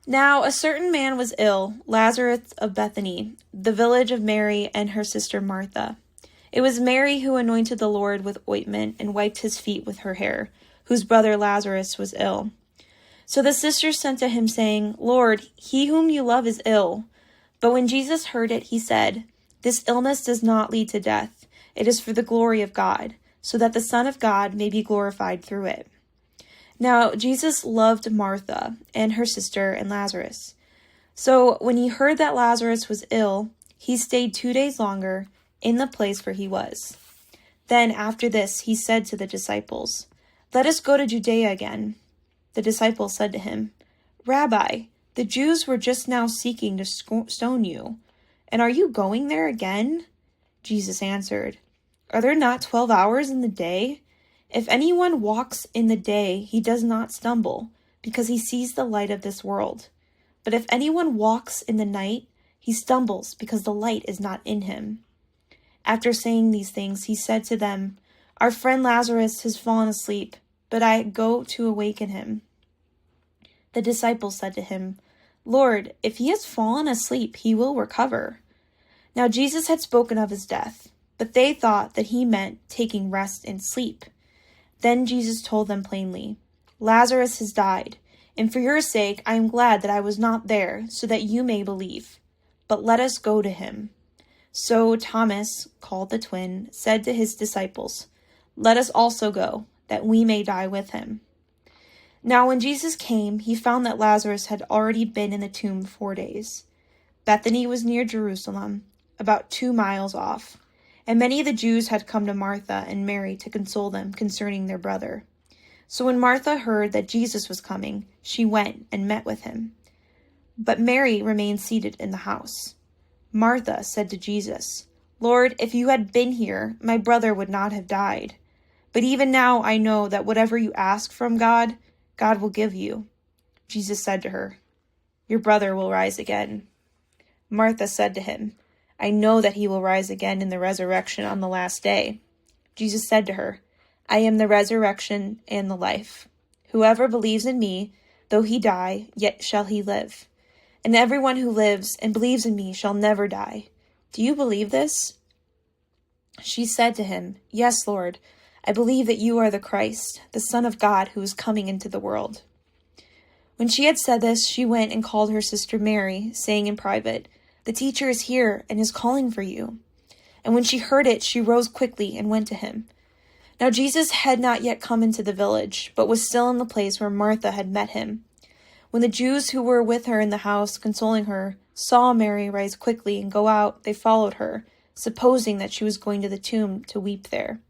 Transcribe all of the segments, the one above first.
Now a certain man was ill, Lazarus of Bethany, the village of Mary and her sister Martha. It was Mary who anointed the Lord with ointment and wiped his feet with her hair, whose brother Lazarus was ill. So the sisters sent to him, saying, Lord, he whom you love is ill. But when Jesus heard it, he said, This illness does not lead to death. It is for the glory of God, so that the Son of God may be glorified through it. Now Jesus loved Martha and her sister and Lazarus. So when he heard that Lazarus was ill, he stayed 2 days longer in the place where he was. Then after this he said to the disciples, Let us go to Judea again. The disciples said to him, Rabbi, the Jews were just now seeking to stone you, and are you going there again? Jesus answered, Are there not 12 hours in the day? If anyone walks in the day, he does not stumble, because he sees the light of this world. But if anyone walks in the night, he stumbles, because the light is not in him. After saying these things, he said to them, Our friend Lazarus has fallen asleep, but I go to awaken him. The disciples said to him, Lord, if he has fallen asleep, he will recover. Now Jesus had spoken of his death, but they thought that he meant taking rest in sleep. Then Jesus told them plainly, Lazarus has died, and for your sake I am glad that I was not there, so that you may believe. But let us go to him. So Thomas, called the twin, said to his disciples, Let us also go, that we may die with him. Now when Jesus came, he found that Lazarus had already been in the tomb 4 days. Bethany was near Jerusalem, about 2 miles off. And many of the Jews had come to Martha and Mary to console them concerning their brother. So when Martha heard that Jesus was coming, she went and met with him. But Mary remained seated in the house. Martha said to Jesus, Lord, if you had been here, my brother would not have died. But even now I know that whatever you ask from God, God will give you. Jesus said to her, Your brother will rise again. Martha said to him, I know that he will rise again in the resurrection on the last day. Jesus said to her, I am the resurrection and the life. Whoever believes in me, though he die, yet shall he live. And everyone who lives and believes in me shall never die. Do you believe this? She said to him, Yes, Lord, I believe that you are the Christ, the Son of God, who is coming into the world. When she had said this, she went and called her sister Mary, saying in private, The teacher is here and is calling for you. And when she heard it, she rose quickly and went to him. Now Jesus had not yet come into the village, but was still in the place where Martha had met him. When the Jews who were with her in the house, consoling her, saw Mary rise quickly and go out, they followed her, supposing that she was going to the tomb to weep there.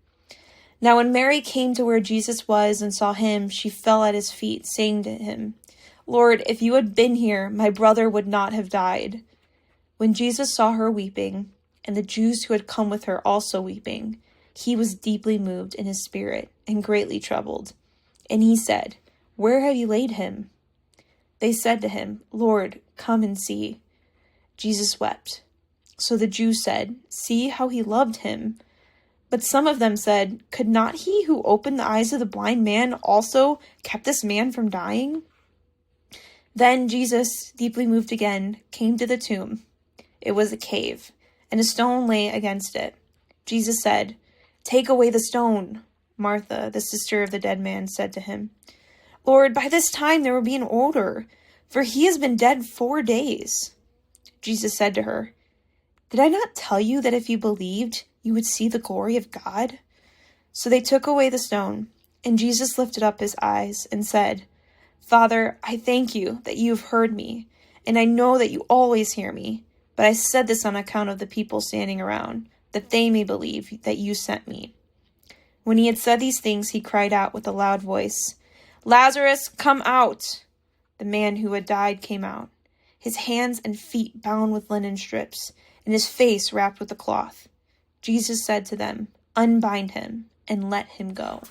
Now when Mary came to where Jesus was and saw him, she fell at his feet, saying to him, Lord, if you had been here, my brother would not have died. When Jesus saw her weeping, and the Jews who had come with her also weeping, he was deeply moved in his spirit and greatly troubled. And he said, Where have you laid him? They said to him, Lord, come and see. Jesus wept. So the Jews said, See how he loved him. But some of them said, Could not he who opened the eyes of the blind man also kept this man from dying? Then Jesus, deeply moved again, came to the tomb. It was a cave, and a stone lay against it. Jesus said, Take away the stone. Martha, the sister of the dead man, said to him, Lord, by this time there will be an odor, for he has been dead 4 days. Jesus said to her, Did I not tell you that if you believed, you would see the glory of God? So they took away the stone, and Jesus lifted up his eyes and said, Father, I thank you that you have heard me, and I know that you always hear me. But I said this on account of the people standing around, that they may believe that you sent me. When he had said these things, he cried out with a loud voice, Lazarus, come out! The man who had died came out, his hands and feet bound with linen strips, and his face wrapped with a cloth. Jesus said to them, Unbind him and let him go.